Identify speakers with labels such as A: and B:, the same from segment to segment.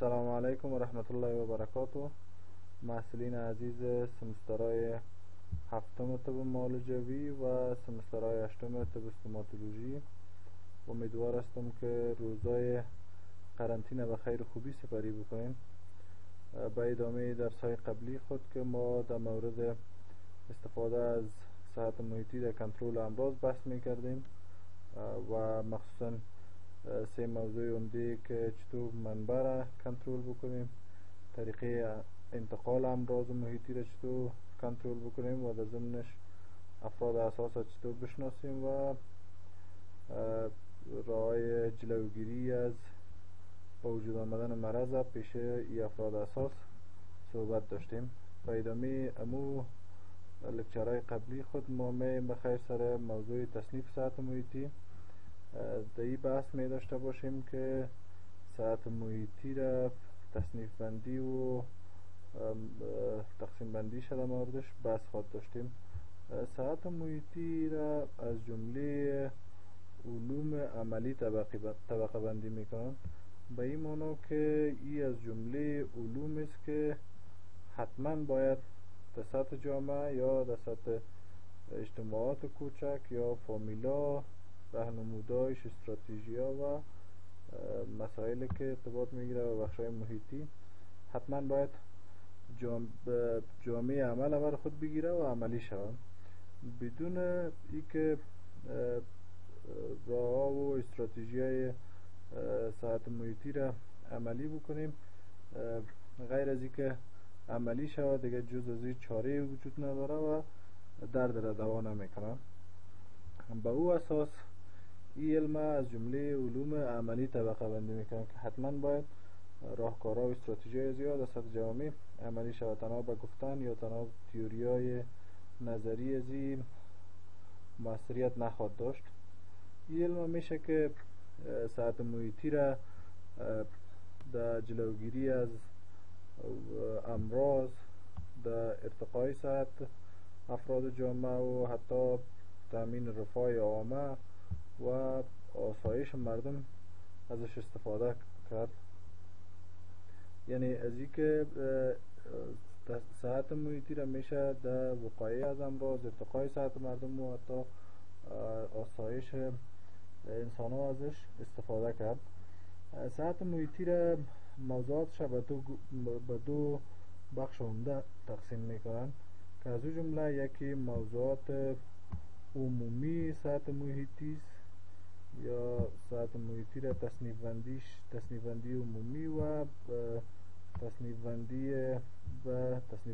A: السلام علیکم و رحمت الله و برکاته. محصلین عزیز سمسترهای هفتم طب معالجوی و سمسترهای هشتم طب استوماتولوژی، امیدوار هستم که روزای قرنطینه به خیر خوبی سپری بکنیم. به ادامه درس‌های قبلی خود که ما در مورد استفاده از صحت محیطی در کنترل امراض بحث می‌کردیم و مخصوصاً سه موضوع عمده که چطور منبع را کنترل بکنیم، طریقه انتقال امراض محیطی را چطور کنترل بکنیم و در ضمنش افراد حساس را چطور بشناسیم و راه‌های جلوگیری از با وجود آمدن مرض پیش ای افراد حساس صحبت داشتیم. به ادامه امو لکچرهای قبلی خود ما بخیر سر موضوع تصنیف صحت محیطی در این بحث می داشته باشیم که صحت محیطی را تصنیف بندی و تقسیم بندی شده موردش بحث خود داشتیم. صحت محیطی را از جمله علوم عملی طبقه بندی می کنند، به این معنی که این از جمله علوم است که حتما باید در سطح جامعه یا در سطح اجتماعات کوچک یا فامیلا راهنمودایش، استراتژی‌ها و مسائلی که ارتباط میگیره با بخش‌های محیطی حتما باید جامعه عمل بر خود بگیره و عملی شود. بدون اینکه راه‌ها و استراتژی‌های صحت محیطی را عملی بکنیم، غیر از اینکه عملی شود دیگه جز از این چاره وجود نداره و درد را دوا نمیکنه. با او اساس این علم از جمله علوم عملی طبقه بندی میکنه که حتما باید راهکارها و استراتژی زیاد از سطح جامعه عملی شود، تنها به گفتن یا تنها تئوری‌های نظری از این موثریت نخواهد داشت. این علم میشه که صحت محیطی را در جلوگیری از امراض، در ارتقای صحت افراد جامعه و حتی تامین رفاه عامه و آسایش مردم ازش استفاده کرد. یعنی از این که صحت محیطی را میشه در وقایع از امراض، ارتقای صحت مردم و حتی آسایش انسان ها ازش استفاده کرد. صحت محیطی را موضوعاتش به دو بخش عمده تقسیم میکنن که از او جمله یکی موضوعات عمومی صحت محیطی است یا صحت محیطی را تصنیف بندی عمومی و تصنیف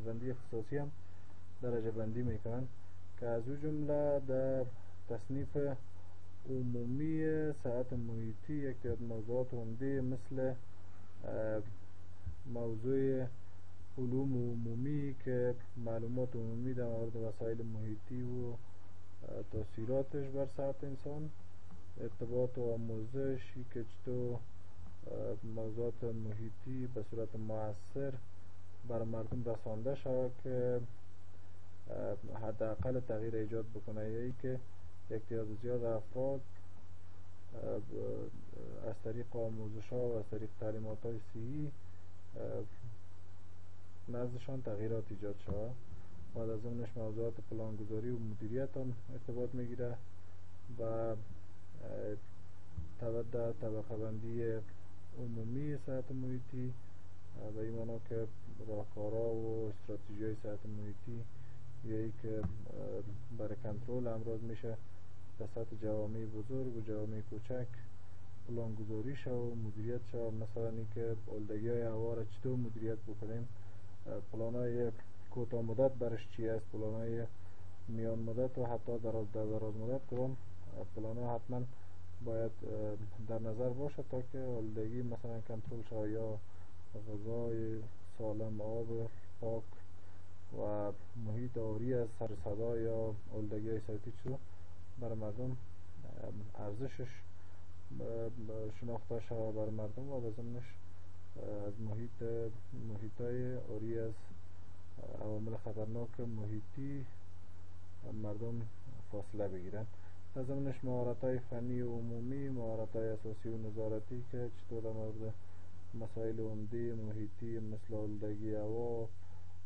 A: بندی اختصاصی هم درجه بندی میکنن که از او جمله در تصنیف عمومی صحت محیطی یک تعداد موضوعات عمده مثل موضوع علوم عمومی که معلومات عمومی در مورد وسایل محیطی و تاثیراتش بر صحت انسان، ارتباط و آموزش که چطور موضوعات محیطی به صورت مؤثر بر مردم رسانده شود که حداقل تغییر ایجاد بکنه، یا ای که یک تعداد زیاد افراد از طریق آموزش ها و از طریق تعلیمات های صحی نزدشان تغییرات ایجاد شود. و در ضمنش موضوعات پلانگذاری و مدیریت هم ارتباط میگیره و طبقه بندی عمومی صحت محیطی و این معنی که راهکارها و استراتژی های صحت محیطی یا ای که برای کنترل امراض میشه در سطح جوامع بزرگ و جوامع کوچک پلانگذاری شد و مدیریت شد. مثلا این که آلودگی های هوا را چطور مدیریت بکنیم، پلان های کوتاه مدت برش چی است، پلان های میان مدت و حتی دراز مدت کدام پلان ها حتما باید در نظر باشه تا که آلودگی مثلا کنترل شد یا غذای سالم، آب پاک و محیط آری از سر صدا یا آلودگی های صوتی چطور برای مردم ارزشش شناخته شود برای مردم و بزنش از محیطای آری از عوامل خطرناک محیطی مردم فاصله بگیرن. در ضمنش مهارت‌های فنی و عمومی، مهارت‌های اساسی و نظارتی که چطور در مورد مسائل عمده محیطی مثل آلودگی هوا،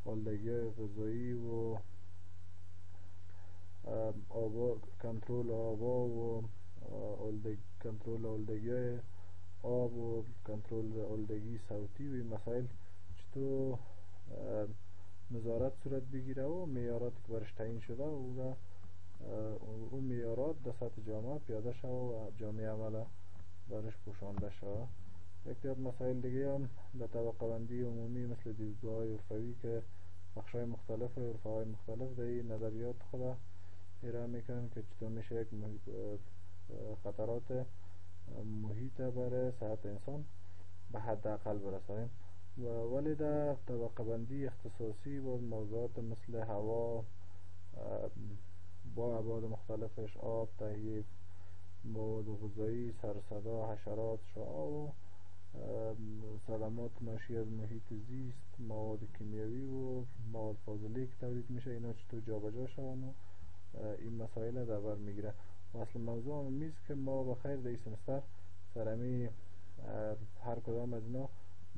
A: آلودگی غذایی و کنترل آبا و کنترل آلودگی آب و کنترل آلودگی صوتی و این مسائل چطور نظارت صورت بگیره و معیاراتی که برش تعیین شده و اون معیارات در سطح جامعه پیاده شده و جامعه عمله برش پوشانده شده. یکی از مسائل دیگه هم در طبقه بندی عمومی مثل دیدگاه‌های عرفوی که بخش‌های مختلف عرفه‌های مختلف در این نظریات خود ارائه میکنن که چطور میشه یک خطرات محیط برای صحت انسان به حداقل برسانیم. ولی در طبقه بندی اختصاصی با موضوعات مثل هوا با ابعاد مختلفش، آب، تهیه مواد غذایی، سر و صدا، حشرات، شعاع و صدمات ناشی از محیط زیست، مواد کیمیایی و مواد فاضله که تولید میشه، اینا چطور جابجا شون و این مسائل در بر میگیره. و اصل موضوع هم میست که ما بخیر در این سمستر سرمی هر کدام از اینا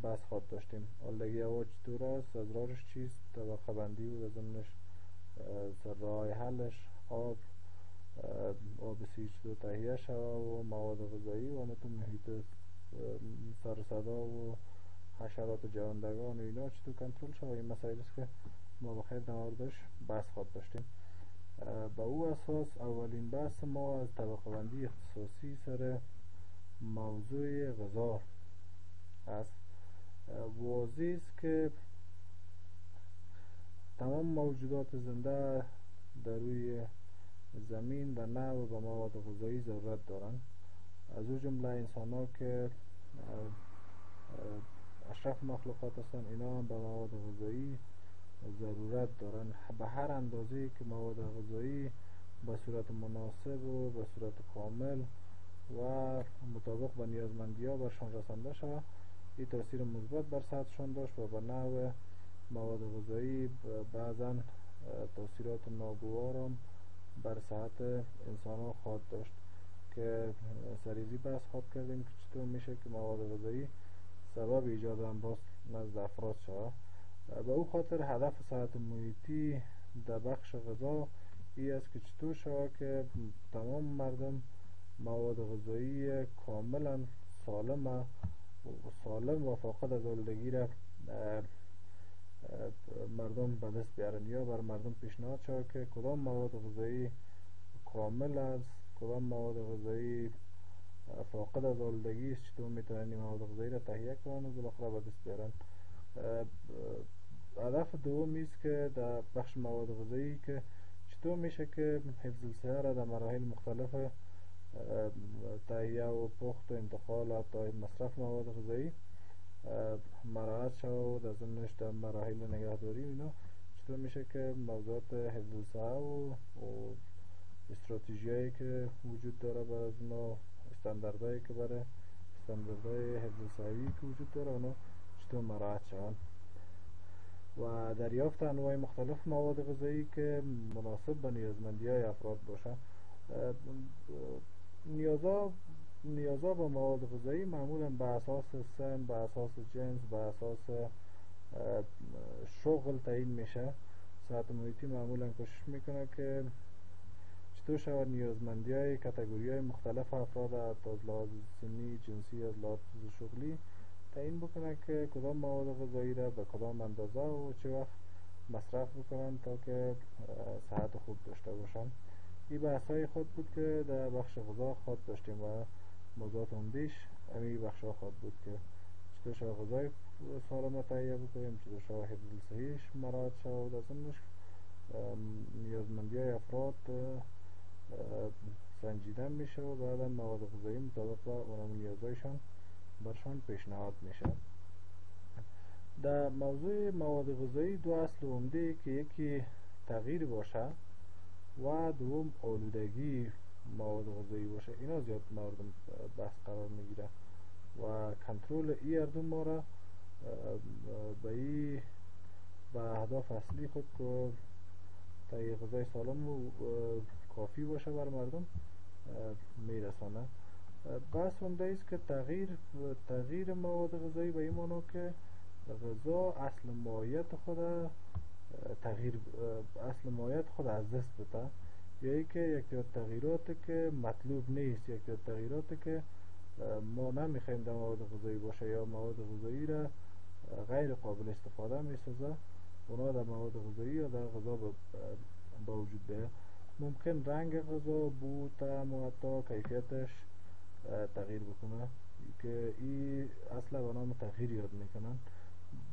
A: بحث خواد داشتیم. آلودگی هوا چطور است، اضرارش چیست، طبقه بندی و ضمنش راه حلش، آب سیر چطور تهیه شود و مواد غذایی و همتون محیط سر و صدا و حشرات و جوندگان و اینا چطور کنترل شود. این مسائل است که ما بخیر در موردش بحث خواد داشتیم. با او اساس اولین بحث ما از طبقه بندی اختصاصی سر موضوع غذا است. واضح است که تمام موجودات زنده در روی زمین و نوع و مواد غذایی ضرورت دارند، از او جمله انسان ها که اشرف مخلوقات هستند، اینا هم به مواد غذایی ضرورت دارن به هر اندازه که مواد غذایی به صورت مناسب و به صورت کامل و مطابق با نیازمندی ها برشان رسانده شود. این تاثیر مثبت بر صحتشان داشت و به نوع مواد غذایی بعضا تاثیرات ناگوار بر صحت انسان ها خواهد داشت که سریزی بحث خواهد کردیم که چطور میشه که مواد غذایی سبب ایجاد امراض نزد افراد شود. به او خاطر هدف صحت محیطی در بخش غذا این است که چطور شود که تمام مردم مواد غذایی کاملا سالم و فاقد از آلودگی را مردم به دست بیارن، یا بر مردم پیشنهاد شود که کدام مواد غذایی کامل است، کدام مواد غذایی فاقد از آلودگی است، چطور میتونن این مواد غذایی را تهیه کنن و بالاخره به دست بیارن. هدف دومی است که در بخش مواد غذایی که چطور میشه که حفظ الصحه را در مراحل مختلف تهیه و پخت و انتقال و تا مصرف مواد غذایی مراعات شود و در ضمنش در مراحل نگهداری اینا چطور میشه که موضوعات حفظ الصحه و استراتژیایی که وجود داره برای از اونا، استانداردهایی که برای استانداردهای حفظ الصحوی که وجود داره اونا چطور مراعات شوند و دریافت انواع مختلف مواد غذایی که مناسب به نیازمندی های افراد باشه. نیازا به مواد غذایی معمولا به اساس سن، به اساس جنس، به اساس شغل تعیین میشه. صحت محیطی معمولا کوشش میکنه که چطور شود نیازمندی های کاتگوری های مختلف افراد از لحاظ سنی، جنسی، از لحاظ شغلی تعیین بکنه که کدام مواد غذایی را به کدام اندازه و چه وقت مصرف بکنن تا که صحت خوب داشته باشن. این بحثای خود بود که در بخش غذا خود داشتیم و موضوعات عمده‌اش همین بخش ها خود بود که چطور شود غذای سالم تهیه بکنیم، چطور شود حفظ الصحه‌اش مراعات شود و از اونش نیازمندی های افراد سنجیده میشه و بعدا مواد غذایی مطابق با اون نیازهایشان برشان پیشنهاد میشه. در موضوع مواد غذایی دو اصل عمده که یکی تغییر باشه و دوم آلودگی مواد غذایی باشه، اینا زیاد مورد بحث قرار میگیره و کنترل این هر دو ما را به اهداف اصلی خود که تهیه غذای سالم و کافی باشه بر مردم میرسانه. بحث اونده است که تغییر مواد غذایی به این معنی که غذا اصل ماهیت خود از دست بده، یا ای که یک تغییراتی که مطلوب نیست، یک تغییراتی که ما نمیخوایم در مواد غذایی باشه یا مواد غذایی را غیر قابل استفاده میسازه، اونا در مواد غذایی یا در غذا با وجود بیاید. ممکن رنگ غذا، بو، طعم و حتی کیفیتش تغییر بکنه که این اصلا به نام تغییر یاد میکنن.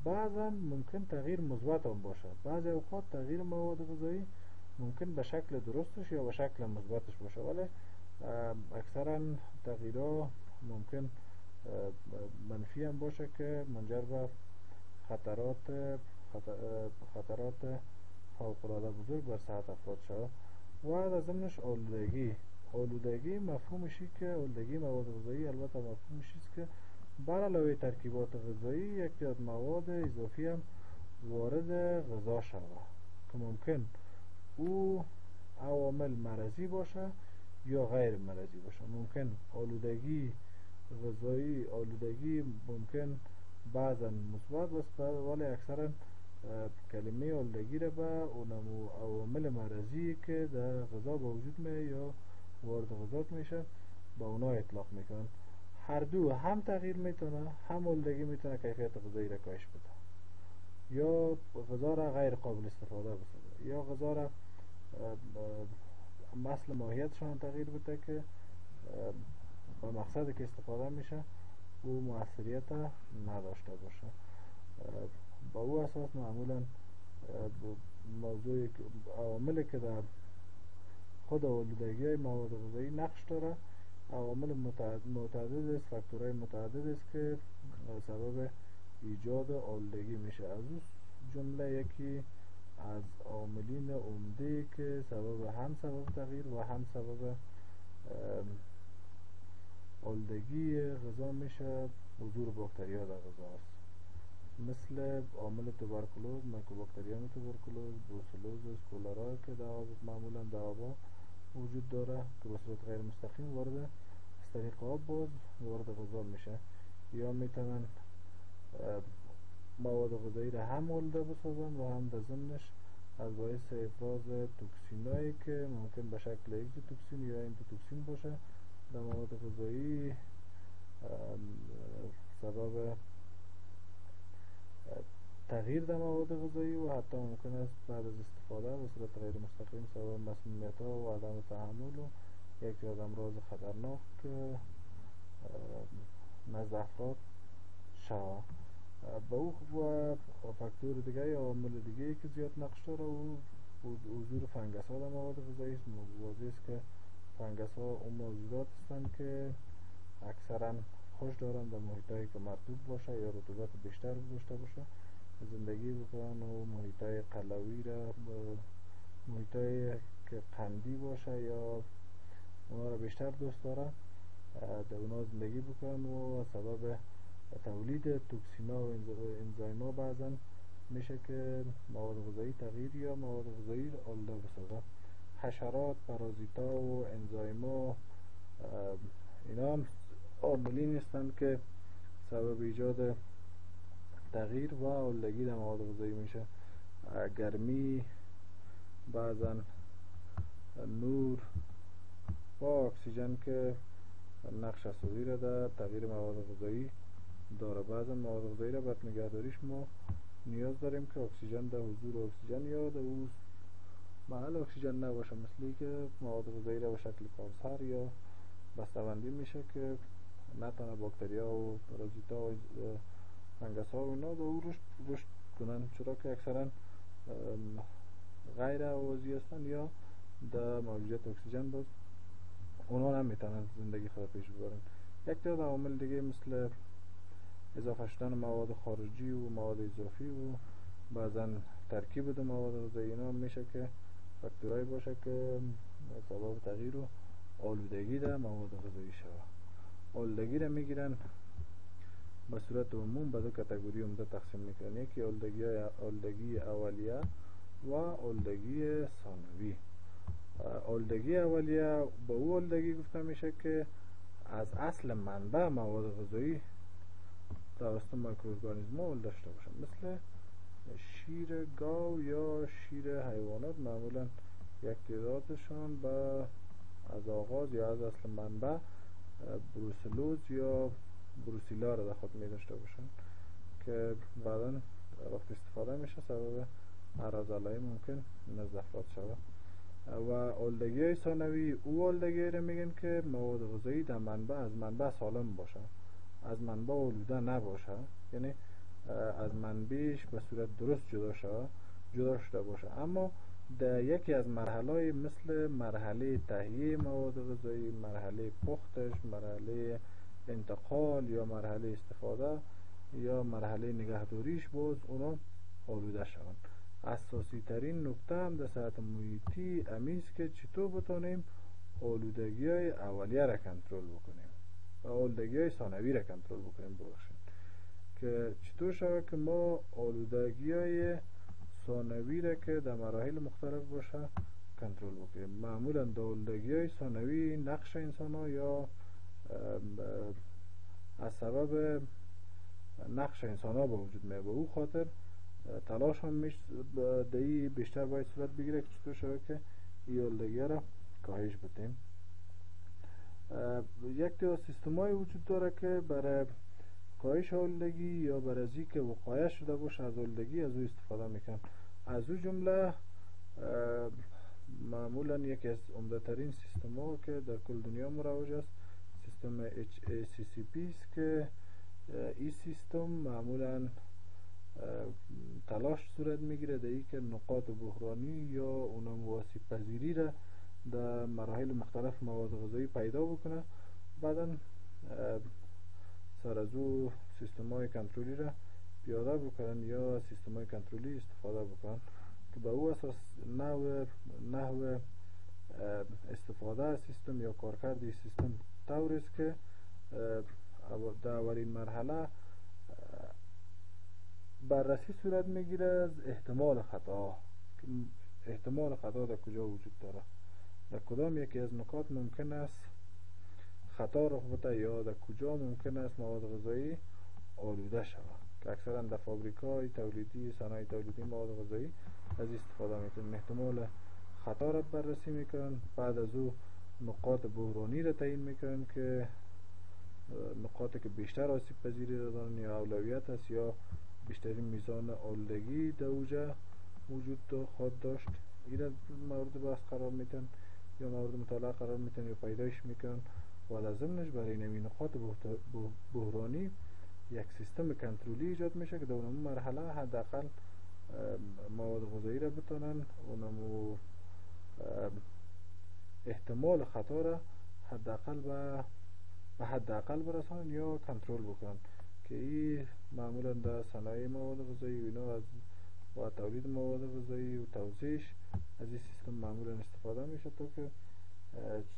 A: بعضا ممکن تغییر مثبت هم باشه. بعضی اوقات تغییر مواد غذایی ممکن به شکل درستش یا به شکل مثبتش باشه، ولی اکثرا تغییرها ممکن منفی هم باشه که منجر به خطرات فوق‌العاده بزرگ بر صحت افراد شود. و از ضمنش آلودگی مفهومشی که آلودگی مواد غذایی البته مفهومش است که بر علاوه ترکیبات غذایی یک تعداد مواد اضافی هم وارد غذا شود که ممکن او عوامل مرضی باشه یا غیر مرضی باشه. ممکن آلودگی ممکن بعضا مثبت باشه، ولی اکثرا کلمه آلودگی را به اونمو عوامل مرضی که در غذا با وجود می یا وارد غذا میشه با اونا اطلاق میکنن. هر دو هم تغییر میتونه، هم آلودگی میتونه کیفیت غذایی را کاهش بده، یا غذا را غیر قابل استفاده بسازه، یا غذا را اصل ماهیتشان تغییر بده که با مقصدی که استفاده میشه او مؤثریت نداشته باشه. با او اساس معمولا موضوع عواملی که در خود آلودگی مواد غذایی نقش داره عوامل متعدد است، فاکتورهای متعدد است که سبب ایجاد آلودگی میشه. از اون جمله یکی از عاملین عمده که سبب تغییر و هم سبب آلودگی غذا میشه حضور باکتریا در غذا است، مثل عامل توبرکلوز، میکوباکتریوم توبرکلوز، بروسلوزیس، کولرا که معمولا در آب وجود داره که به صورت غیر مستقیم وارد از طریق آب باز وارد غذا میشه، یا میتونن مواد غذایی را هم آلوده بسازن و هم در ضمنش از باعث افراز توکسینایی که ممکن به شکل اگزوتوکسین یا اندوتوکسین باشه در مواد غذایی سبب تغییر در مواد غذایی و حتی ممکن است بعد از استفاده به صورت غیر مستقیم سبب مسمومیت ها و عدم تحمل و یک از امراض خطرناک نزد افراد شود. با او و فاکتور دیگه یا عامل دیگه که زیاد نقش داره و حضور فنگس ها در مواد غذایی است. واضح است که فنگس ها اون موجودات هستند که اکثرا خوش دارن در محیطایی که مرطوب باشه یا رطوبت بیشتر داشته باشه زندگی بکنن و محیطای قلوی را محیطایی که قندی باشه یا اونا را بیشتر دوست دارن در اونا زندگی بکنن و سبب تولید توکسینا و انزایما بعضا میشه که مواد غذایی تغییر یا مواد غذایی را آلوده بسازه. حشرات، پارازیتا و انزایما اینا هم عاملین هستند که سبب ایجاد تغییر و آلودگی در مواد غذایی میشه. گرمی، بعضا نور و اکسیژن که نقش اساسی را در تغییر مواد غذایی داره. بعضا مواد غذایی را برای نگهداریش ما نیاز داریم که اکسیژن در حضور اکسیژن یا در او محل اکسیژن نباشه، مثلی که مواد غذایی را به شکل کاغذر یا بسته‌بندی میشه که نتونه باکتریا و پارازیتا و فنگس ها و اینا در او رشد کنن، چرا که اکثرا غیر آوازی هستن یا در موجودیت اکسیژن باز اونا نمیتونن زندگی خود پیش ببرن. یک تعداد عوامل دیگه مثل اضافه شدن مواد خارجی و مواد اضافی و بعضا ترکیب دو مواد غذایی اینا میشه که فاکتورایی باشه که سبب تغییر و آلودگی در مواد غذایی شود. آلودگی را میگیرن به صورت عموم به دو کاتگوری عمده تقسیم میکنن، یکی آلودگی اولیه و آلودگی ثانوی. آلودگی اولیه به او آلودگی گفته میشه که از اصل منبع مواد غذایی توسط میکروارگانیسم‌ها داشته باشن، مثل شیر گاو یا شیر حیوانات. معمولا یک تعدادشان از آغاز یا از اصل منبع بروسلوز یا بروسیلا را در خود می داشته باشن که بعدا وقت استفاده میشه سبب اعراض علائم ممکن نزد افراد شود. و آلودگی های ثانوی او آلودگی را میگن که مواد غذایی در منبع از منبع سالم باشه، از منبع آلوده نباشه، یعنی از منبعش به صورت درست جدا شده باشه، اما در یکی از مرحله مثل مرحله تهیه مواد غذایی، مرحله پختش، مرحله انتقال یا مرحله استفاده یا مرحله نگهداریش باز اونا آلوده شوند. اساسی ترین نکته هم در صحت محیطی امیست که چطور بتانیم آلودگی های اولیه را کنترل بکنیم و آلودگی های ثانوی را کنترل بکنیم. که چطور شود که ما آلودگی های ثانوی را که در مراحل مختلف باشه کنترل بکنیم. معمولا در آلودگی های ثانوی نقش انسان ها یا از سبب نقش انسان ها به وجود میاد، به او خاطر تلاش هم دهی بیشتر باید صورت بگیره که چطور شود که این آلودگی را کاهش بدیم. یک تا سیستم های وجود داره که برای کاهش آلودگی یا برای از اینکه وقایه شده باشه از آلودگی از او استفاده میکنن. از او جمله معمولا یکی از عمده ترین سیستم ها که در کل دنیا مروج است سیستم HACCP است که این سیستم معمولا تلاش صورت میگیره در که نقاط بحرانی یا اونم آسیب پذیری را در مراحل مختلف مواد غذایی پیدا بکنه، بعدا سر از او سیستم های کنترلی را پیاده بکنن یا سیستم های کنترلی استفاده بکنن که به او اساس نحو استفاده از سیستم یا کارکرد سیستم طور است که در اولین مرحله بررسی صورت میگیره از احتمال خطا، احتمال خطا در کجا وجود داره، در کدام یکی از نکات ممکن است خطا رخ بده یا در کجا ممکن است مواد غذایی آلوده شود که اکثرا در فابریکای تولیدی صنایع تولیدی مواد غذایی از استفاده میکنن. احتمال خطا را بررسی میکنن، بعد از او نقاط بحرانی را تعیین میکنن که نقاطی که بیشتر آسیب پذیری دارن یا اولویت است یا بیشترین میزان آلودگی در اوجه وجود خواهد داشت، این مورد بحث قرار میتن یا مورد مطالعه قرار میتن یا پیدایش میکنن و لازمش برای نوین نقاط بحرانی یک سیستم کنترلی ایجاد میشه که در اون مرحله حداقل مواد غذایی را بتونن اونمو احتمال خطا را حداقل به حداقل برسانن یا کنترل بکنن که این معمولا در صنایع مواد غذایی و اینا از و تولید مواد غذایی و توزیعش از این سیستم معمولا استفاده میشه تا که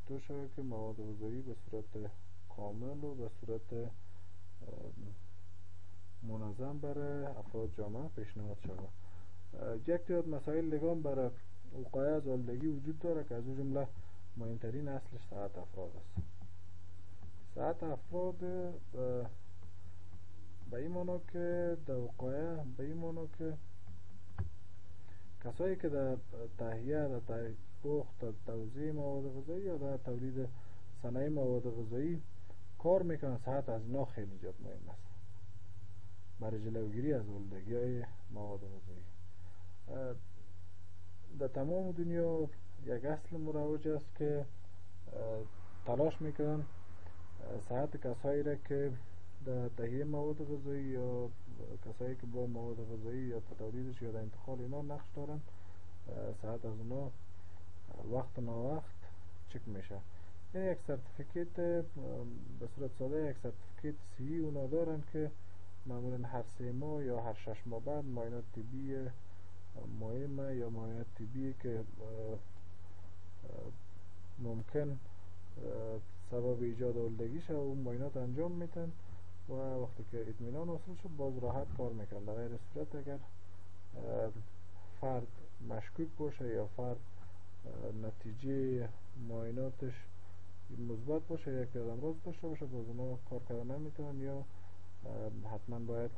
A: چطور شود که مواد غذایی به صورت کامل و به صورت منظم برای افراد جامعه پیشنهاد شود. یک تعداد مسائل دیگه هم برای وقایع از آلودگی وجود داره که از اون جمله مهمترین اصلش صحت افراد است. صحت افراد به این معنی که در وقایع به این معنی که کسایی که در تهیه، در پخت، در توزیع مواد غذایی یا در تولید صنایع مواد غذایی کار میکنن، صحت از اینا خیلی زیاد مهم است برای جلوگیری از آلودگی های مواد غذایی. در تمام دنیا یک اصل مروج است که تلاش میکنن صحت کسایی را که در تهیه مواد غذایی یا کسایی که با مواد غذایی یا تولیدش یا در انتقال اینا نقش دارن، صحت از اونا وقت ناوقت چک میشه. این یک سرتیفیکیت به صورت ساده یک سرتیفیکیت سی اونا دارن که معمولا هر 3 ماه یا هر 6 ماه بعد معاینات طبی مهمه یا معاینات طبی که ممکن سبب ایجاد آلودگی شه و معاینات انجام میتن و وقتی که اطمینان حاصل شد باز راحت کار میکنن. در غیر صورت اگر فرد مشکوک باشه یا فرد نتیجه معایناتش مثبت باشه، یک قدم راست داشته باشه، باز اونا کار کردن نمیتونن، یا حتما باید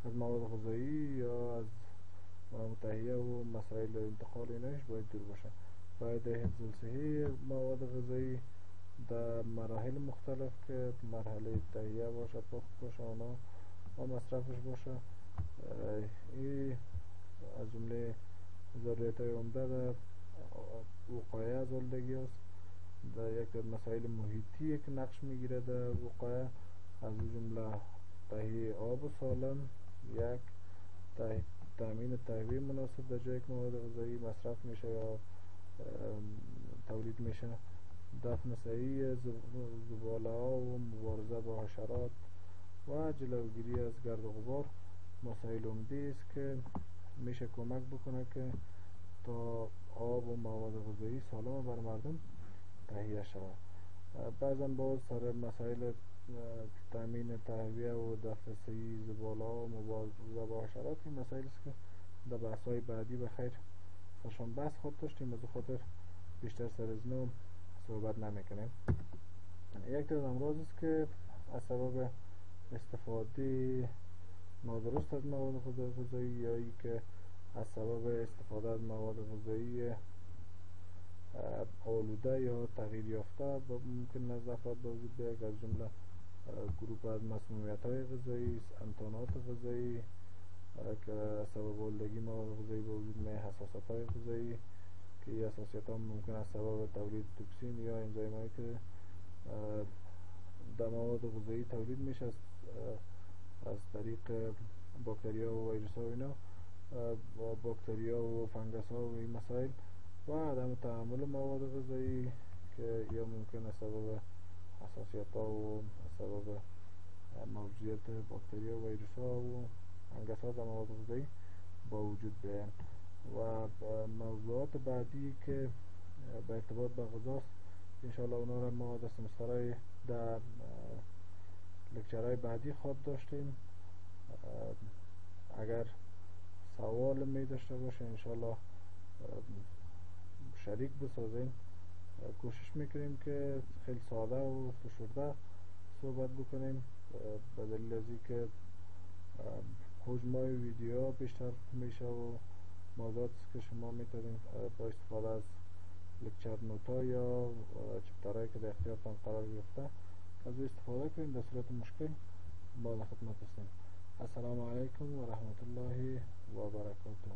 A: از مواد غذایی یا از تهیه و مسائل انتقال اینش باید دور باشه. باید حفظ الصحی مواد غذایی در مراحل مختلف که مرحله تهیه باشه، پخت باشه، اونا و مصرفش باشه. این از جمله ضروریت‌های عمده در وقایع از آلودگی است. در یک مسائل محیطی که نقش میگیره در وقایع، از جمله تهیه آب سالم، یک تامین تهویه مناسب در جایی که مواد غذایی مصرف میشه یا تولید میشه، دفن صحیح زباله ها و مبارزه با حشرات و جلوگیری از گرد و غبار مسائل عمده است که میشه کمک بکنه که تا آب و مواد غذایی سالم بر مردم تهیه شود. بعضا باز سر مسائل تامین تهویه و دفع صحیح زباله ها و مبارزه با حشرات، این مسائل است که در بحث‌های بعدی بخیر سرشان بحث خود داشتیم، از خاطر بیشتر سر از نو صحبت نمیکنیم. یک از امراض است که از سبب استفاده نادرست از مواد غذایی یا ای که از سبب استفاده از مواد غذایی آلوده یا تغییر یافته ممکن است افراد به وجود بیاید، از جمله گروه از مسمومیت‌های غذایی، انتانات غذایی که از سبب آلودگی مواد غذایی به وجود میاد، حساسیت‌های غذایی که این حساسیت‌ها ممکن است سبب تولید توکسین یا انزایم‌هایی که در مواد غذایی تولید میشه از طریق باکتریا و ویروس‌ها و اینا، با باکتریا و فنگس‌ها و این مسائل، و عدم تحمل مواد غذایی که یا ممکن است سبب حساسیت‌ها و سبب موجودیت باکتریا و ویروس‌ها و فنگس‌ها در مواد غذایی با وجود بیاین. و موضوعات بعدی که به ارتباط با غذاست انشاءالله اونا را ما در سمسترهای در لکچرهای بعدی خواب داشتیم. اگر سوال می داشته باشه انشاءالله شریک بسازیم. کوشش میکنیم که خیلی ساده و فشرده صحبت بکنیم به دلیل از اینکه حجمای ویدیو بیشتر میشه و موضوعاتی که شما میتونید با استفاده از لکچر نوتا یا چپترهایی که در اختیارتان قرار گرفته از استفاده کنید. در صورت مشکل ما در خدمت هستیم. السلام علیکم و رحمت الله و برکاته.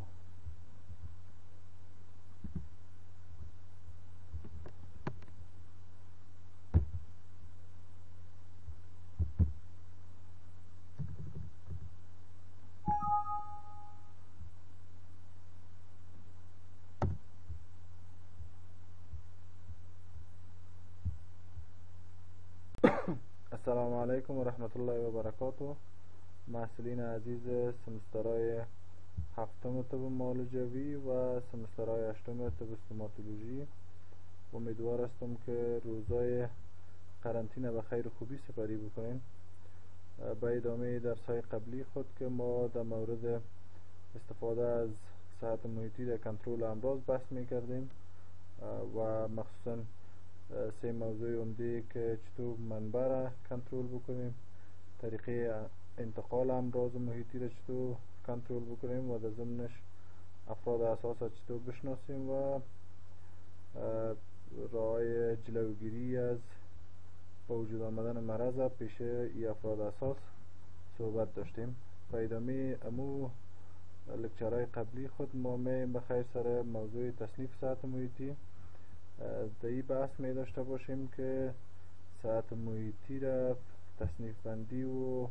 A: السلام علیکم و رحمت الله و برکاته. محصلین عزیز سمسترهای هفتم طب معالجوی و سمسترهای هشتم طب استوماتولوژی، امیدوار هستم که روزای قرنطینه به خیر خوبی سپری بکنیم. به ادامه درس‌های قبلی خود که ما در مورد استفاده از صحت محیطی در کنترل امراض بحث می‌کردیم و مخصوصاً سه موضوع عمده که چطور منبع را کنترل بکنیم، طریقه انتقال امراض محیطی را چطور کنترل بکنیم و در ضمنش افراد اساس را چطور بشناسیم و راه‌های جلوگیری از با وجود آمدن مرض پیش ای افراد اساس صحبت داشتیم. به ادامه امو لکچرهای قبلی خود ما می‌ایم بخیر سر موضوع تصنیف صحت محیطی. در این بحث می داشته باشیم که صحت محیطی را تصنیف بندی و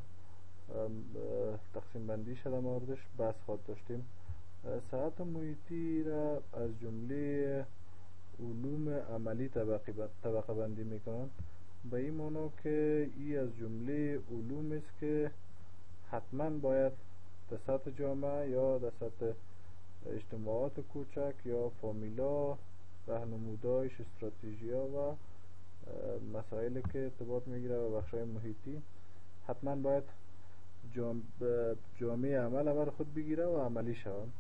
A: تقسیم بندی شده موردش بحث خود داشتیم. صحت محیطی را از جمله علوم عملی طبقه بندی می کنند، به این معنی که این از جمله علوم است که حتما باید در سطح جامعه یا در سطح اجتماعات کوچک یا فامیلا راهنمودایش، استراتژی‌ها و مسائلی که ارتباط میگیره و بخش‌های محیطی حتما باید جامعه عمل بر خود بگیره و عملی شود،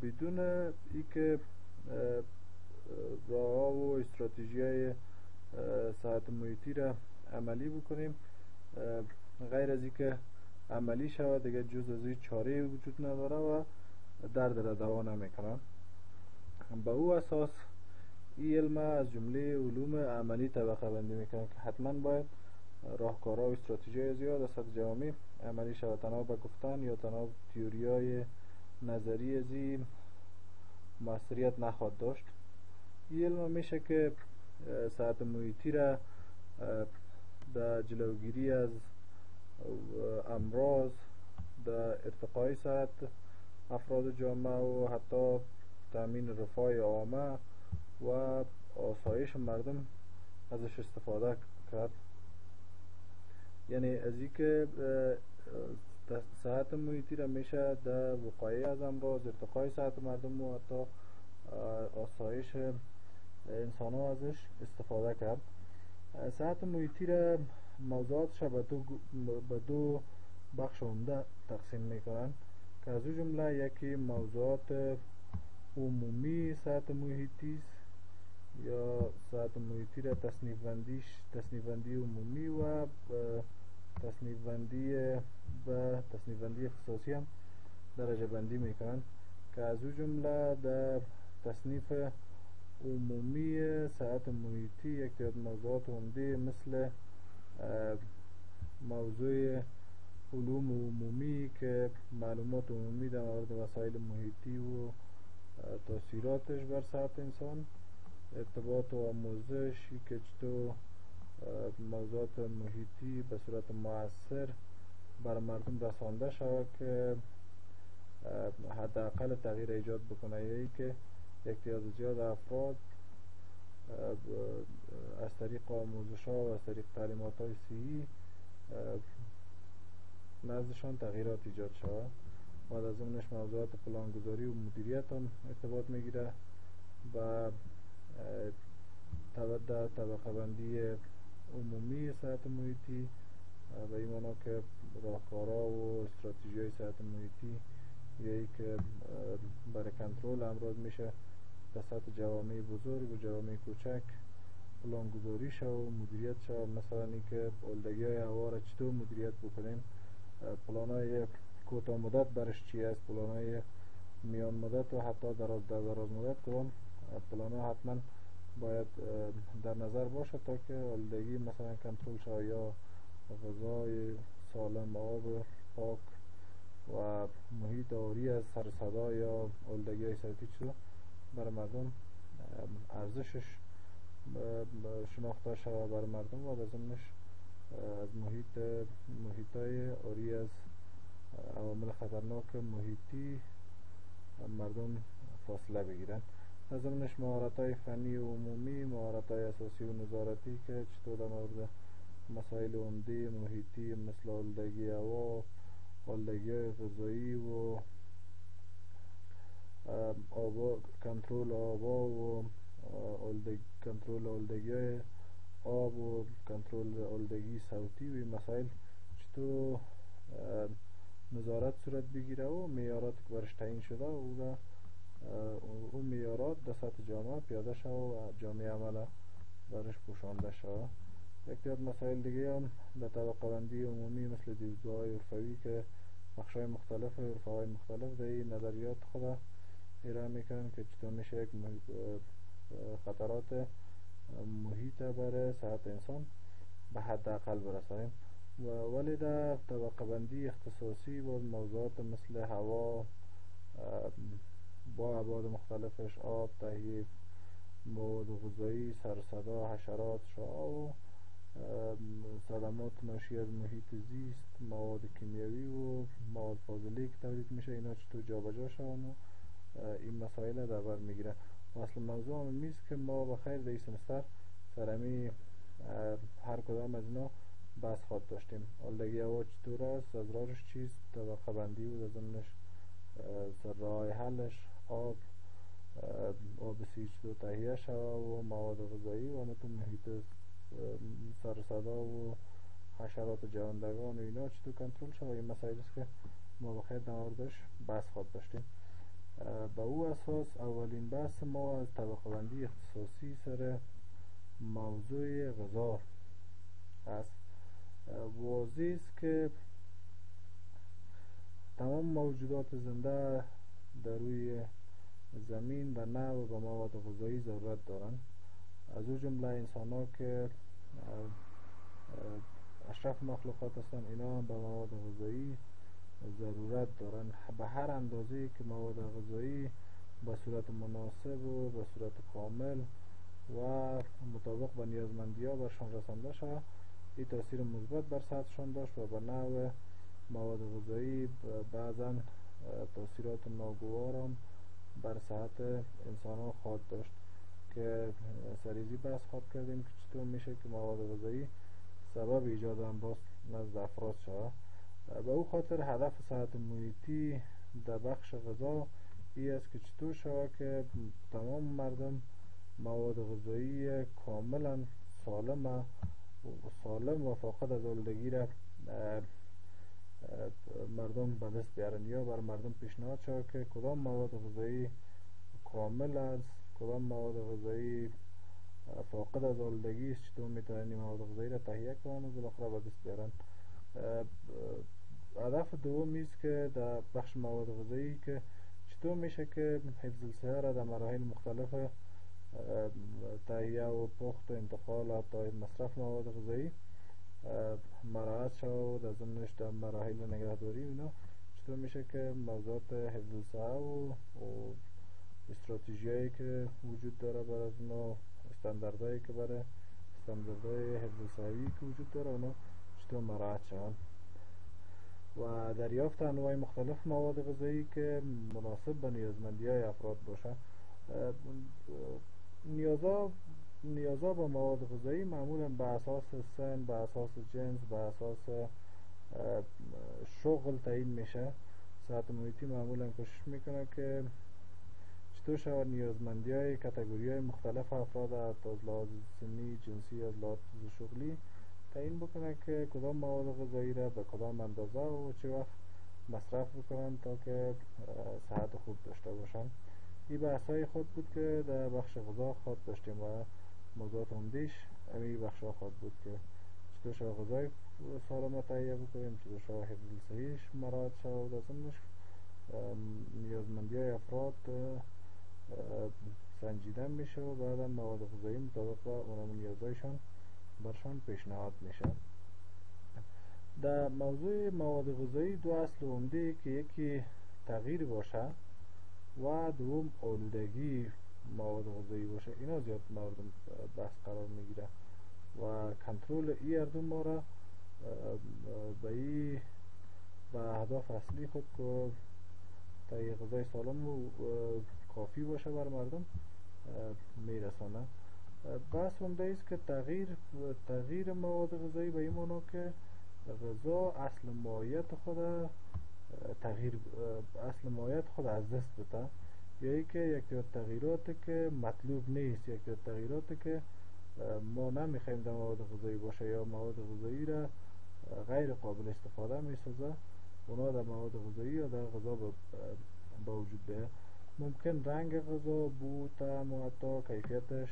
A: بدون اینکه راه‌ها و استراتژی‌های ساعت محیطی را عملی بکنیم. غیر از اینکه عملی شود دیگه جز از این چاره وجود نداره و درد را دوا نمیکنه. به او اساس این علم از جمله علوم عملی طبقه بندی میکنه که حتما باید راهکارها و استراتژی زیاد از سطح جوامع عملی شود، تنها به گفتن یا تنها تئوریای نظری از این موثریت نخواهد داشت. این علم میشه که ساعت محیطی را در جلوگیری از امراض، در ارتقای سطح افراد جامعه و حتی تامین رفاه عامه و آسایش مردم ازش استفاده کرد. یعنی از این که صحت محیطی را میشه در وقایع از امراض، ارتقای صحت مردم و حتی آسایش انسان ها ازش استفاده کرد. صحت محیطی را موضوعاتش به دو بخش عمده تقسیم میکنن که از او جمله یکی موضوعات عمومی صحت محیطی است یا صحت محیطی را تصنیف بندی عمومی و تصنیف بندی اختصاصی هم درجه بندی میکنن که از او جمله در تصنیف عمومی صحت محیطی یک تعداد موضوعات عمده مثل موضوع علوم عمومی که معلومات عمومی در مورد وسایل محیطی و تاثیراتش بر صحت انسان، ارتباط و آموزش که چطور موضوعات محیطی به صورت مؤثر بر مردم رسانده شود که حداقل تغییر ایجاد بکنه، یعنی که یک تعداد زیاد افراد از طریق آموزش ها و از طریق تعلیمات های صحی نزدشان تغییرات ایجاد شود. و از ضمنش موضوعات پلانگذاری و مدیریت هم ارتباط میگیره و طبقه بندی عمومی صحت محیطی و این معنا که راهکارها و استراتژی های صحت محیطی یکی که برای کنترل امراض میشه در سطح جوامع بزرگ و جوامع کوچک پلانگذاری شو و مدیریت شو. مثلا اینکه آلودگی های هوا را چطور مدیریت بکنیم، پلانای کوتاه مدت برش چی است، پلانای میان مدت و حتی دراز مدت کدام پلانا حتما باید در نظر باشه تا که آلودگی مثلا کنترل شود یا غذای سالم، آب پاک و محیط آری از سر صدا یا آلودگی های صوتی چطور برای مردم ارزشش شناخته شود بر مردم و از ضمنش از محیطای آری از عوامل خطرناک محیطی مردم فاصله بگیرن. از ضمنش مهارت‌های فنی و عمومی، مهارت‌های اساسی و نظارتی که چطور در مورد مسائل عمده محیطی مثل آلودگی هوا، آلودگی غذایی و کنترل آبا و کنترل آلودگی آب و کنترل آلودگی صوتی و این مسائل چطور نظارت صورت بگیره و معیارات که برش تعیین شده و اون معیارات در سطح جامعه پیاده شده و جامعه عمل برش پوشانده شده. یک تعداد مسائل دیگه هم در طبقه بندی عمومی مثل دیدگاه‌های عرفوی که بخش‌های مختلف عرفه‌های مختلف در این نظریات خود ارائه میکنن که چطور میشه یک خطرات محیط برای صحت انسان به حداقل برسانیم. ولی در طبقه بندی اختصاصی با موضوعات مثل هوا با ابعاد مختلفش، آب، تهیه مواد غذایی، سر صدا، حشرات، شعاع و صدمات ناشی از محیط زیست، مواد کیمیایی و مواد فاضله که تولید میشه اینا چطور جابجا شون و این مسائل در بر میگیره. و اصل موضوع هم میست که ما بخیر در این سمستر سرمی هر کدام از اینا بحث خواهد داشتیم. آلودگی هوا چطور است، اضرارش چیست، طبقه بندی و ضمنش راه حلش، آب سیج چطور تهیه شود و مواد غذایی و تو محیط سر صدا و حشرات جوندگان و اینا چطور کنترل شود. این مسائل است که ما بخیر در موردش بحث خواهد داشتیم. با او اساس اولین بحث ما از طبقه بندی اختصاصی سر موضوع غذا است. واضح است که تمام موجودات زنده در روی زمین به نوع و به مواد غذایی ضرورت دارند، از او جمله انسان ها که اشرف مخلوقات هستند، اینا هم به مواد غذایی ضرورت دارند به هر اندازه که مواد غذایی به صورت مناسب و به صورت کامل و مطابق با نیازمندی ها برشان رسانده شود. این تاثیر مثبت بر صحتشان داشت و به نوع مواد غذایی بعضا تاثیرات ناگوار هم بر صحت انسان ها خواهد داشت که سریزی بحث خواهد کردیم که چطور میشه که مواد غذایی سبب ایجاد امراض نزد افراد شود. به او خاطر هدف صحت محیطی در بخش غذا این است که چطور شود که تمام مردم مواد غذایی کاملا سالم و فاقد از آلودگی را مردم به دست بیارن، یا بر مردم پیشنهاد شود که کدام مواد غذایی کامل است، کدام مواد غذایی فاقد از آلودگی است، چطور میتونن این مواد غذایی را تهیه کنن و بالاخره به دست بیارن. هدف دومی است که در بخش مواد غذایی که چطور میشه که حفظ الصحه را در مراحل مختلف تهیه و پخت و انتقال و حتی مصرف مواد غذایی مراعات شود و در ضمنش در مراحل نگهداری اینا چطور میشه که موضوعات حفظ الصحه و استراتژیایی که وجود داره برای اونا، استانداردهایی که برای استانداردهای حفظ الصحوی که وجود داره اونا چطور مراعات شود و دریافت انواع مختلف مواد غذایی که مناسب به نیازمندی های افراد باشه. نیازا به مواد غذایی معمولا به اساس سن، به اساس جنس، به اساس شغل تعیین میشه. صحت محیطی معمولا کوشش میکنه که چطور شود نیازمندی های کاتگوری های مختلف افراد از لحاظ سنی، جنسی، از لحاظ شغلی تعیین بکنه که کدام مواد غذایی را به کدام اندازه و چه وقت مصرف بکنن تا که صحت خوب داشته باشن. این بحثای خود بود که در بخش غذا خود داشتیم و موضوعات عمده‌اش همین بخش ها خود بود که چطور شود غذای سالم تهیه بکنیم، چطور شود حفظ الصحه‌اش مراعات شود و ضمنش نیازمندی های افراد سنجیده میشه و بعدا مواد غذایی مطابق با اونم نیازهایشان برشان پیشنهاد میشه. در موضوع مواد غذایی دو اصل عمده که یکی تغییر باشه و دوم آلودگی مواد غذایی باشه، اینا زیاد مورد بحث قرار میگیره و کنترل این هر دو ما را به اهداف اصلی خود که تهیه غذای سالم و کافی باشه بر مردم میرسانه. بحث عمده است که تغییر مواد غذایی به این معنا که غذا اصل ماهیت خود از دست بده، یا ای که یک تغییراتی که مطلوب نیست، یک تغییراتی که ما نمیخوایم در مواد غذایی باشه یا مواد غذایی را غیر قابل استفاده میسازه، اونا در مواد غذایی یا در غذا به وجود بیاد. ممکن رنگ غذا، بو، طعم و حتی کیفیتش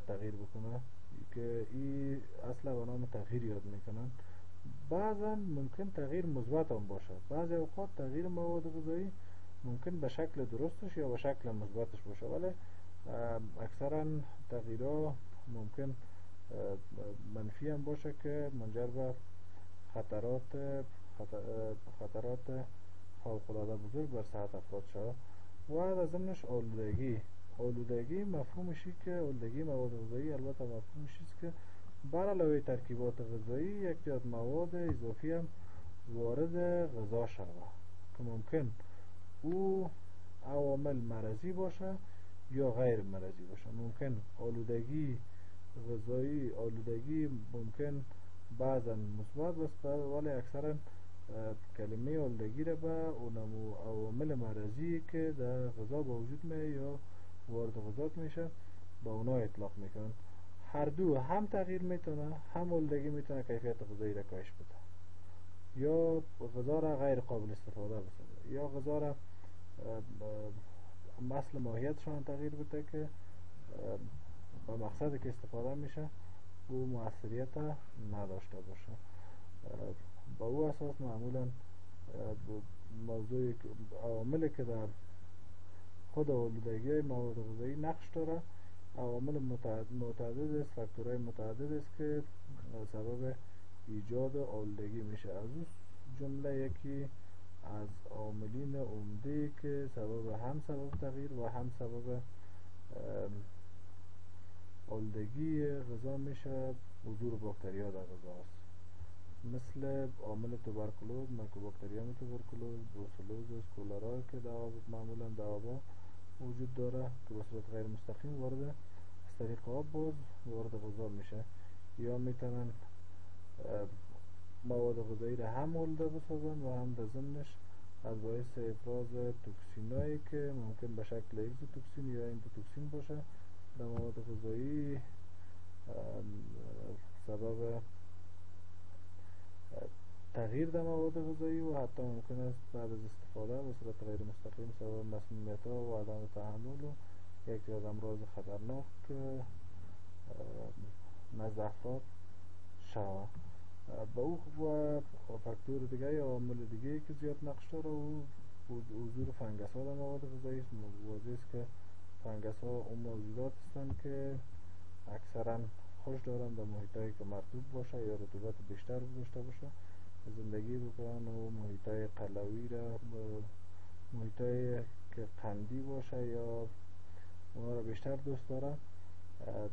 A: تغییر بکنه که این اصلا به نام تغییر یاد میکنن. بعضا ممکن تغییر مثبت هم باشه، بعضی اوقات تغییر مواد غذایی ممکن به شکل درستش یا به شکل مثبتش باشه، ولی اکثرا تغییرها ممکن منفی هم باشه که منجر به خطرات فوق‌العاده بزرگ بر صحت افراد شود. و در ضمنش آلودگی مفهومشی که آلودگی مواد غذایی البته مفهومش است که بر علاوه ترکیبات غذایی یک تعداد مواد اضافی هم وارد غذا شود که ممکن او عوامل مرضی باشه یا غیر مرضی باشه. ممکن آلودگی ممکن بعضا مثبت باشه ولی اکثرا کلمه آلودگی را به اونمو عوامل مرضی که در غذا به وجود میاد یا وارد غذا میشه با اونا اطلاق میکنن. هر دو هم تغییر میتونه، هم آلودگی میتونه کیفیت غذایی را کاهش بده یا غذا را غیر قابل استفاده بسازه یا غذا را اصل ماهیتشان تغییر بده که و مقصدی که استفاده میشه او مؤثریت نداشته باشه. با او اساس معمولا موضوع عواملی که در خود آلودگی مواد غذایی نقش داره عوامل متعدد است، فاکتورهای متعدد است که سبب ایجاد آلودگی میشه. از اون جمله یکی از عاملین عمده که سبب تغییر و هم سبب آلودگی غذا میشه حضور باکتریا در غذا است، مثل عامل توبرکلوز، میکوباکتریوم توبرکلوز، بروسلوزیس، کولرا که معمولا در آب وجود داره که به صورت غیر مستقیم وارد از طریق آب باز وارد غذا میشه، یا میتونن مواد غذایی را هم آلوده بسازن و هم در ضمنش از باعث افراز توکسینایی که ممکن به شکل اگزوتوکسین یا اندوتوکسین باشه در مواد غذایی سبب تغییر در مواد غذایی و حتی ممکن است بعد از استفاده به صورت غیر مستقیم سبب مسمومیت ها و عدم تحمل و یکی از امراض خطرناک نزد افراد شود. با او و فاکتور دیگه یا عامل دیگه که زیاد نقش داره و حضور فنگس ها در مواد غذایی است. واضح است که فنگس ها اون موجودات هستند که اکثرا خوش دارن در محیطایی که مرطوب باشه یا رطوبت بیشتر داشته باشه زندگی بکنن و محیطای قلوی را محیطایی که قندی باشه یا اونا را بیشتر دوست دارن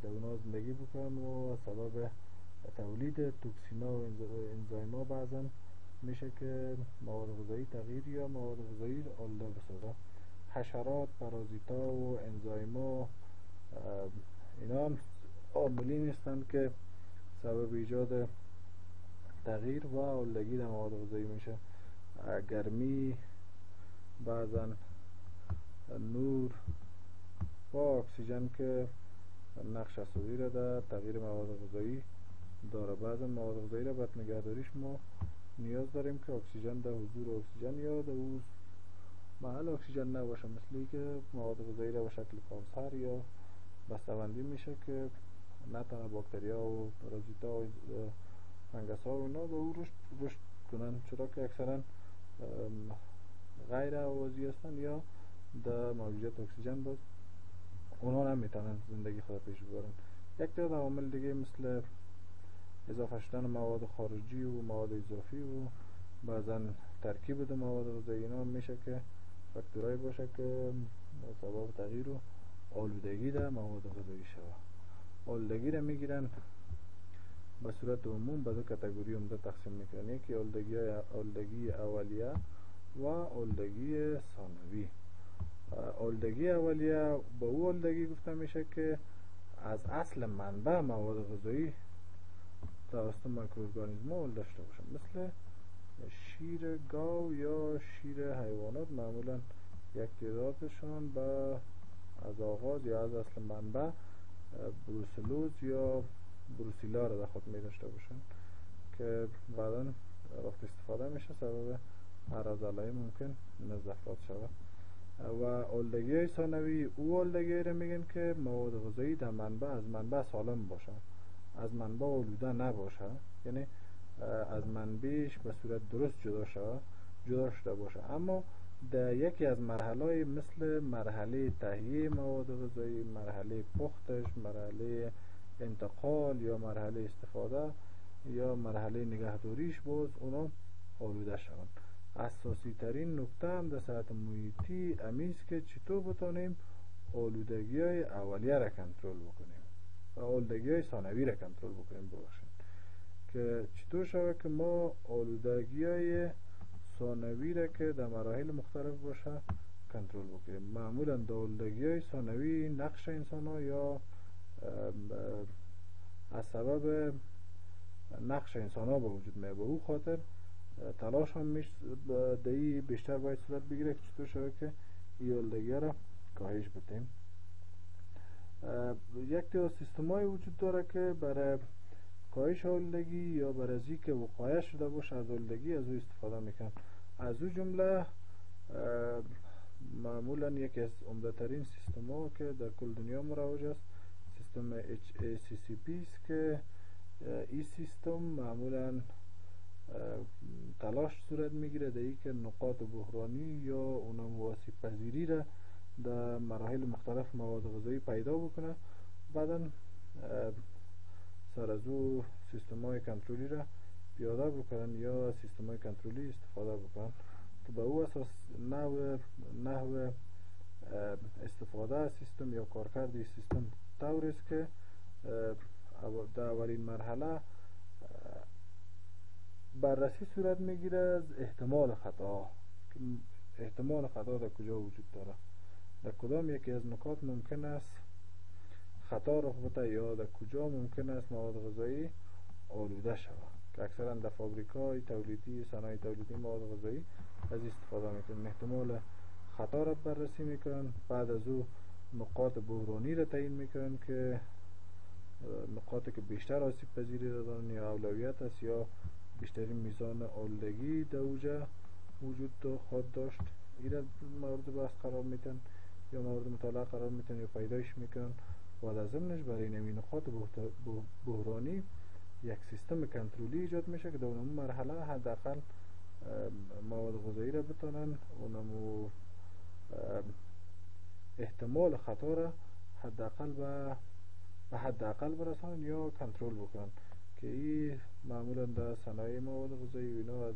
A: در اونا زندگی بکنن و سبب تولید توکسینا و انزایما بعضا میشه که مواد غذایی تغییر یا مواد غذایی آلوده بسازه. حشرات، پارازیتا و انزایما اینا هم عاملین هستند که سبب ایجاد تغییر و آلودگی در مواد غذایی میشه. گرمی، بعضا نور و اکسیژن که نقش اساسی را در تغییر مواد غذایی داره. بعضا مواد غذایی را برای نگهداریش ما نیاز داریم که اکسیژن در حضور اکسیژن یا در اون محل اکسیژن نباشه، مثلی که مواد غذایی را به شکل کانسر یا بسته‌بندی میشه که نتونه باکتریا و پارازیتا و فنگس ها و اینا به او رشد کنن، چرا که اکثرا غیر آوازی هستن یا در موجودیت اکسیژن باز اونا نمیتونن زندگی خود پیش ببرن. یک تعداد عوامل دیگه مثل اضافه شدن مواد خارجی و مواد اضافی و بعضا ترکیب دو مواد غذایی اینا میشه که فاکتورایی باشه که سبب تغییر و آلودگی در مواد غذایی شود. آلودگی را میگیرن به صورت عموم به دو کاتگوری عمده تقسیم میکنن، یکی آلودگی اولیه و آلودگی ثانوی. آلودگی اولیه با او آلودگی گفته میشه که از اصل منبع مواد غذایی توسط میکروارگانیسم‌ها آلوده شده باشه، مثل شیر گاو یا شیر حیوانات. معمولا یک تعدادشان از آغاز یا از اصل منبع بروسلوز یا بروسیلا را در خود می داشته باشن که بعدا وقت استفاده میشه سبب اعراض علائم ممکن نزد افراد شود. و آلودگی های ثانوی او آلودگی را میگن که مواد غذایی در منبع از منبع سالم باشه، از منبع آلوده نباشه، یعنی از منبعش به صورت درست جدا شده باشه، اما در یکی از مرحله مثل مرحله تهیه مواد غذایی، مرحله پختش، مرحله انتقال یا مرحله استفاده یا مرحله نگهداریش باز اونا آلوده شوند. اساسی ترین نکته هم در سطح محیطی امیز که چطور بتانیم آلودگی های اولیه را کنترل بکنیم و آلودگی های ثانوی را کنترل بکنیم. ببخشید که چطور شود که ما آلودگی های ثانوی را که در مراحل مختلف باشه کنترل بکنیم. معمولا در آلودگی های ثانوی نقش انسان ها یا از سبب نقش انسان ها به وجود میاد، به او خاطر تلاش هم دهی بیشتر باید صورت بگیره که چطور شود که این آلودگی را کاهش بدیم. یک تعداد سیستم های وجود داره که برای کاهش آلودگی یا برای از اینکه وقایه شده باشه از آلودگی از او استفاده میکن. از او جمله معمولا یکی از عمده ترین سیستم ها که در کل دنیا مروج است سیستم HACCP است که این سیستم معمولا تلاش صورت میگیره در این که نقاط بحرانی یا اونم آسیب پذیری را در مراحل مختلف مواد غذایی پیدا بکنه، بعدا سر از او سیستم های کنترلی را پیاده بکنن یا سیستم های کنترلی استفاده بکنن که به او اساس نحو استفاده از سیستم یا کارکرد سیستم طور است که در اولین مرحله بررسی صورت میگیره از احتمال خطا، احتمال خطا در کجا وجود داره، در کدام یکی از نکات ممکن است خطا رخ بده یا در کجا ممکن است مواد غذایی آلوده شود، که اکثرا در فابریکای تولیدی صنایع تولیدی مواد غذایی از استفاده میکنن. احتمال خطا را بررسی میکنن، بعد از او نقاط بحرانی را تعیین میکنن که نقاطی که بیشتر آسیب پذیری را دارن یا اولویت است یا بیشترین میزان آلودگی در اوجه وجود خواهد داشت، این را مورد بحث قرار میتن یا مورد مطالعه قرار میتن یا پیدایش میکنن. و در ضمنش برای نوین نقاط بحرانی یک سیستم کنترلی ایجاد میشه که در اون مرحله حداقل مواد غذایی را بتونن اونمو احتمال خطا را حداقل به حداقل برسانن یا کنترل بکنن، که این معمولا در صنایع مواد غذایی و اینا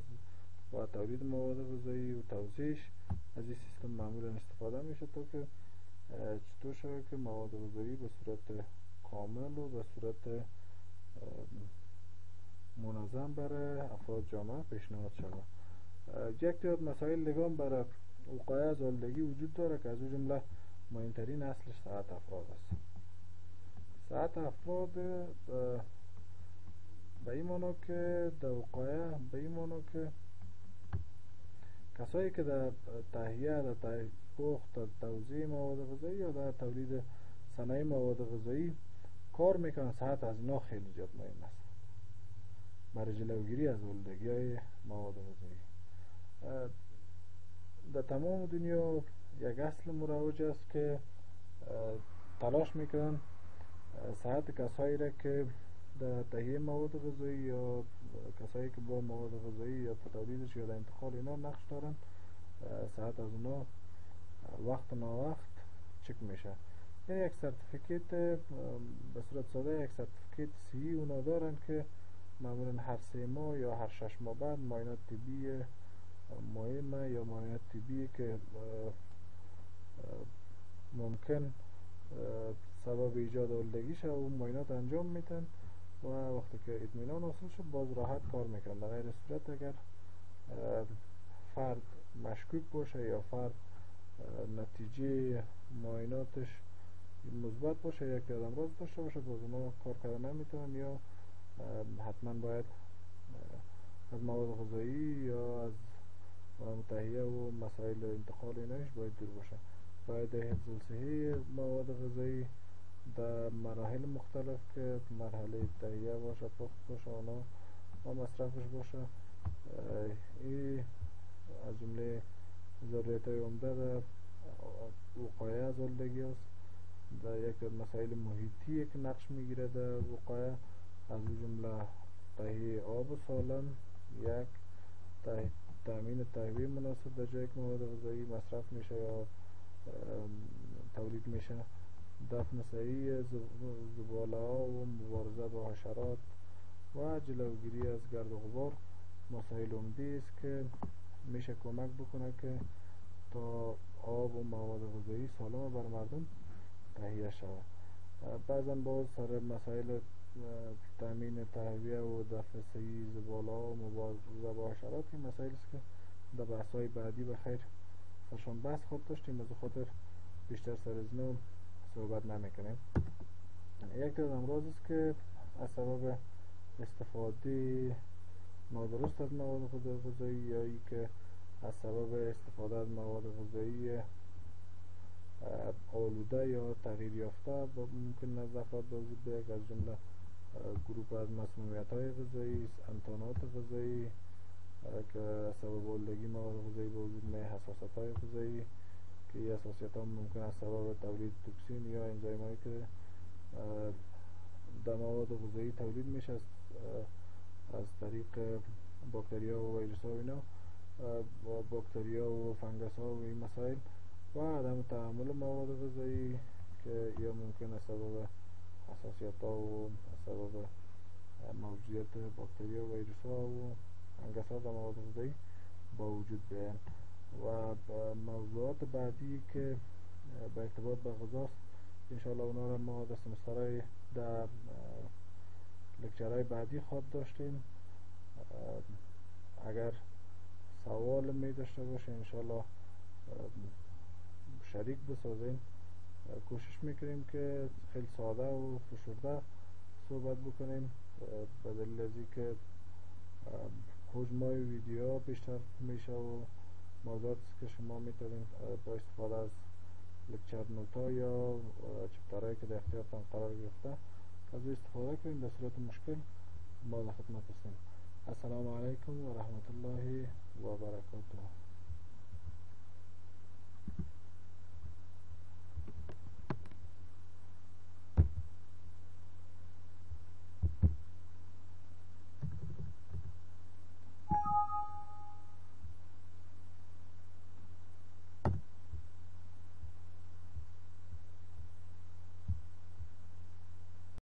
A: و تولید مواد غذایی و توزیعش از این سیستم معمولا استفاده میشه تا که چطور شود که مواد غذایی به صورت کامل و به صورت منظم برای افراد جامعه پیشنهاد شود. یک تعداد مسائل دیگه هم برای وقایع از آلودگی وجود داره که از اون جمله مهمترین اصلش صحت افراد است. صحت افراد به این معنی که در وقایع به این معنی که کسایی که در تهیه، در پخت، در توزیع مواد غذایی یا در تولید صنایع مواد غذایی کار میکنن، صحت از اینا خیلی زیاد مهم است برای جلوگیری از آلودگی های مواد غذایی. در تمام دنیا یک اصل مروج است که تلاش میکنن صحت کسایی را که در تهیه مواد غذایی یا کسایی که با مواد غذایی یا تولیدش یا در انتقال اینا نقش دارن، صحت از اونا وقت ناوقت چک میشه. یعنی یک سرتیفیکیت به صورت ساده یک سرتیفیکیت سی اونا دارن که معمولا هر 3 ماه یا هر 6 ماه بعد معاینات طبی مهمه یا معاینات طبی که ممکن سبب ایجاد آلودگی شه و معاینات انجام میتن و وقتی که اطمینان حاصل شد باز راحت کار میکنن. در غیر صورت اگر فرد مشکوک باشه یا فرد نتیجه معایناتش مثبت باشه یا یک امراض داشته باشه، باز اونا کار کردن نمیتونن یا حتما باید از مواد غذایی یا از تهیه و مسائل انتقال ایناش باید دور باشه. باید حفظ الصحه مواد غذایی در مراحل مختلف که مرحله تهیه باشه، پخت باشه اونا و مصرفش باشه، این از جمله ضروریت‌های عمده در وقایع از آلودگی است. در یک مسائل محیطی که نقش میگیره در وقایع از جمله تهیه آب سالم، یک تامین تهویه مناسب در جایی که مواد غذایی مصرف میشه یا تولید میشه، دفن صحیح زباله ها و مبارزه با حشرات و جلوگیری از گرد و غبار مسائل عمده است که میشه کمک بکنه که تا آب و مواد غذایی سالم بر مردم تهیه شود. بعضا باز سر مسائل تامین تهویه و دفع صحیح زباله ها و مبارزه با حشرات این مسائل است که در بحث‌های بعدی بخیر سرشان بحث خود داشتیم، از خاطر بیشتر سر از نو صحبت نمیکنیم. یک از امراض است که از سبب استفاده نادرست از مواد غذایی یا ای که از سبب استفاده از مواد غذایی آلوده یا تغییر یافته ممکن است افراد به وجود بیاید، از جمله گروه از مسمومیت‌های غذایی، انتانات غذایی که از سبب آلودگی مواد غذایی به وجود میاد، حساسیت‌های غذایی که این حساسیت‌ها ممکن است سبب تولید توکسین یا انزایم‌هایی که در مواد غذایی تولید میشه از طریق باکتریا و ویروس ها و اینا، و باکتریا و فنگس ها و این مسائل، و عدم تحمل مواد غذایی که یا ممکنه سبب حساسیت ها و سبب موجودیت باکتریا و ویروس ها و فنگس ها در مواد غذایی با وجود بیاین. و موضوعات بعدی که به ارتباط به غذاست انشاءالله اونا را ما در سمسترهای در لکچرهای بعدی خواد داشتیم. اگر سوال می داشته باشه انشاءالله شریک بسازیم. کوشش میکنیم که خیلی ساده و فشرده صحبت بکنیم، به دلیل از اینکه حجمای ویدیو بیشتر میشه و موضوعاتی که شما میتونید با استفاده از لکچر نوتا یا چپترهایی که در اختیارتان قرار گرفته از استفاده کنید. در صورت مشکل ما در خدمت هستیم. السلام علیکم و رحمت الله و برکاته.